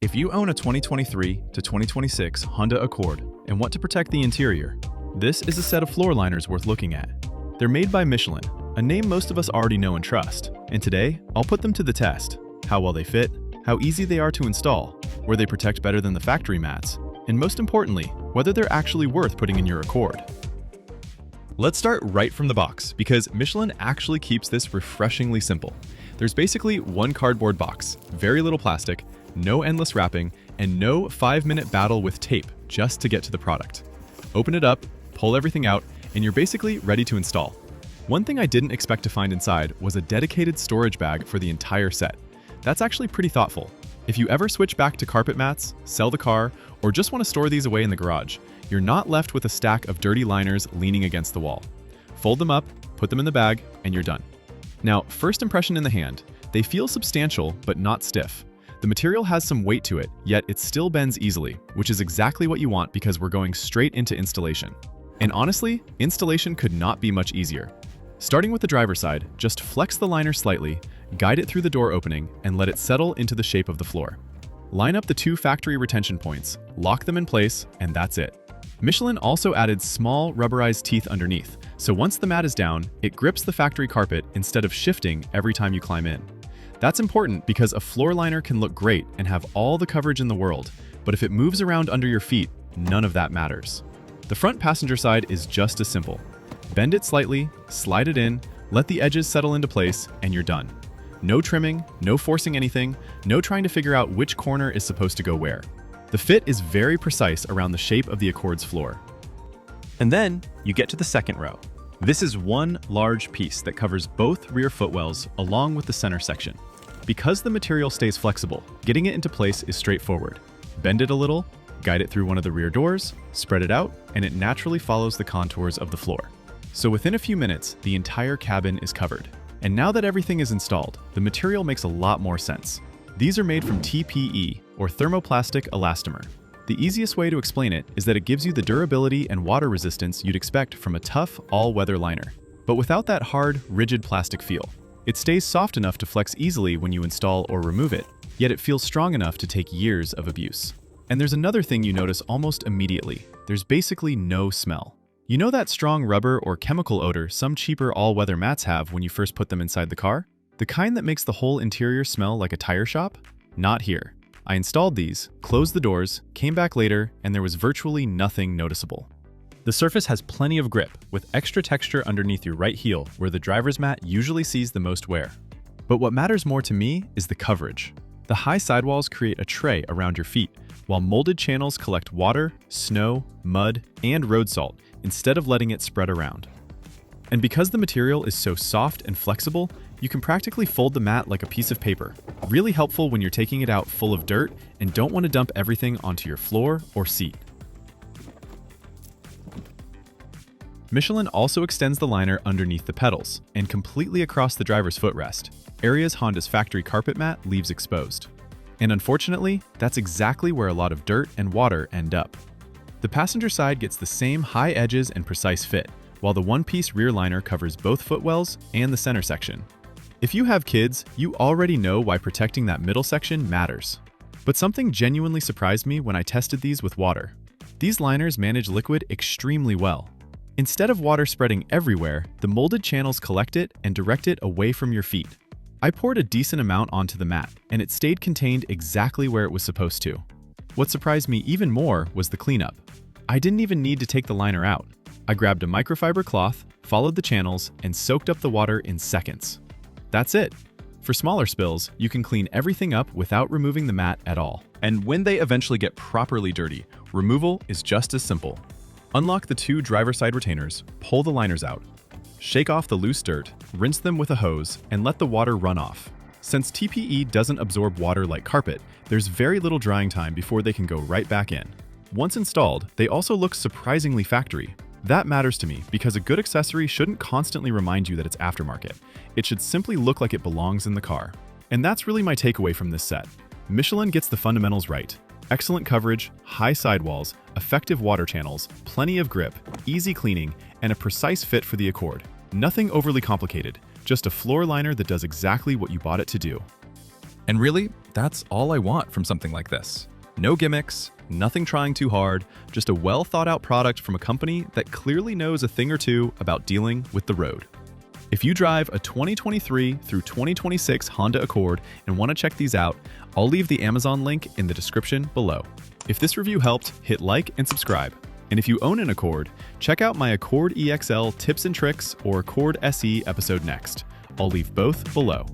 If you own a 2023 to 2026 Honda Accord and want to protect the interior, this is a set of floor liners worth looking at. They're made by Michelin, a name most of us already know and trust, and today I'll put them to the test: how well they fit, how easy they are to install, where they protect better than the factory mats, and most importantly, whether they're actually worth putting in your Accord. Let's start right from the box, because Michelin actually keeps this refreshingly simple. There's basically one cardboard box, very little plastic, no endless wrapping, and no 5-minute battle with tape just to get to the product. Open it up, pull everything out, and you're basically ready to install. One thing I didn't expect to find inside was a dedicated storage bag for the entire set. That's actually pretty thoughtful. If you ever switch back to carpet mats, sell the car, or just want to store these away in the garage, you're not left with a stack of dirty liners leaning against the wall. Fold them up, put them in the bag, and you're done. Now, first impression in the hand, they feel substantial but not stiff. The material has some weight to it, yet it still bends easily, which is exactly what you want because we're going straight into installation. And honestly, installation could not be much easier. Starting with the driver's side, just flex the liner slightly, guide it through the door opening, and let it settle into the shape of the floor. Line up the two factory retention points, lock them in place, and that's it. Michelin also added small rubberized teeth underneath, so once the mat is down, it grips the factory carpet instead of shifting every time you climb in. That's important because a floor liner can look great and have all the coverage in the world, but if it moves around under your feet, none of that matters. The front passenger side is just as simple. Bend it slightly, slide it in, let the edges settle into place, and you're done. No trimming, no forcing anything, no trying to figure out which corner is supposed to go where. The fit is very precise around the shape of the Accord's floor. And then you get to the second row. This is one large piece that covers both rear footwells along with the center section. Because the material stays flexible, getting it into place is straightforward. Bend it a little, guide it through one of the rear doors, spread it out, and it naturally follows the contours of the floor. So within a few minutes, the entire cabin is covered. And now that everything is installed, the material makes a lot more sense. These are made from TPE, or thermoplastic elastomer. The easiest way to explain it is that it gives you the durability and water resistance you'd expect from a tough, all-weather liner, but without that hard, rigid plastic feel. It stays soft enough to flex easily when you install or remove it, yet it feels strong enough to take years of abuse. And there's another thing you notice almost immediately. There's basically no smell. You know that strong rubber or chemical odor some cheaper all-weather mats have when you first put them inside the car? The kind that makes the whole interior smell like a tire shop? Not here. I installed these, closed the doors, came back later, and there was virtually nothing noticeable. The surface has plenty of grip, with extra texture underneath your right heel, where the driver's mat usually sees the most wear. But what matters more to me is the coverage. The high sidewalls create a tray around your feet, while molded channels collect water, snow, mud, and road salt, instead of letting it spread around. And because the material is so soft and flexible, you can practically fold the mat like a piece of paper. Really helpful when you're taking it out full of dirt and don't want to dump everything onto your floor or seat. Michelin also extends the liner underneath the pedals and completely across the driver's footrest, areas Honda's factory carpet mat leaves exposed. And unfortunately, that's exactly where a lot of dirt and water end up. The passenger side gets the same high edges and precise fit, while the one-piece rear liner covers both footwells and the center section. If you have kids, you already know why protecting that middle section matters. But something genuinely surprised me when I tested these with water. These liners manage liquid extremely well. Instead of water spreading everywhere, the molded channels collect it and direct it away from your feet. I poured a decent amount onto the mat, and it stayed contained exactly where it was supposed to. What surprised me even more was the cleanup. I didn't even need to take the liner out. I grabbed a microfiber cloth, followed the channels, and soaked up the water in seconds. That's it. For smaller spills, you can clean everything up without removing the mat at all. And when they eventually get properly dirty, removal is just as simple. Unlock the two driver's side retainers, pull the liners out. Shake off the loose dirt, rinse them with a hose, and let the water run off. Since TPE doesn't absorb water like carpet, there's very little drying time before they can go right back in. Once installed, they also look surprisingly factory. That matters to me because a good accessory shouldn't constantly remind you that it's aftermarket. It should simply look like it belongs in the car. And that's really my takeaway from this set. Michelin gets the fundamentals right. Excellent coverage, high sidewalls, effective water channels, plenty of grip, easy cleaning, and a precise fit for the Accord. Nothing overly complicated, just a floor liner that does exactly what you bought it to do. And really, that's all I want from something like this. No gimmicks, nothing trying too hard, just a well-thought-out product from a company that clearly knows a thing or two about dealing with the road. If you drive a 2023 through 2026 Honda Accord and want to check these out, I'll leave the Amazon link in the description below. If this review helped, hit like and subscribe. And if you own an Accord, check out my Accord EXL tips and tricks or Accord SE episode next. I'll leave both below.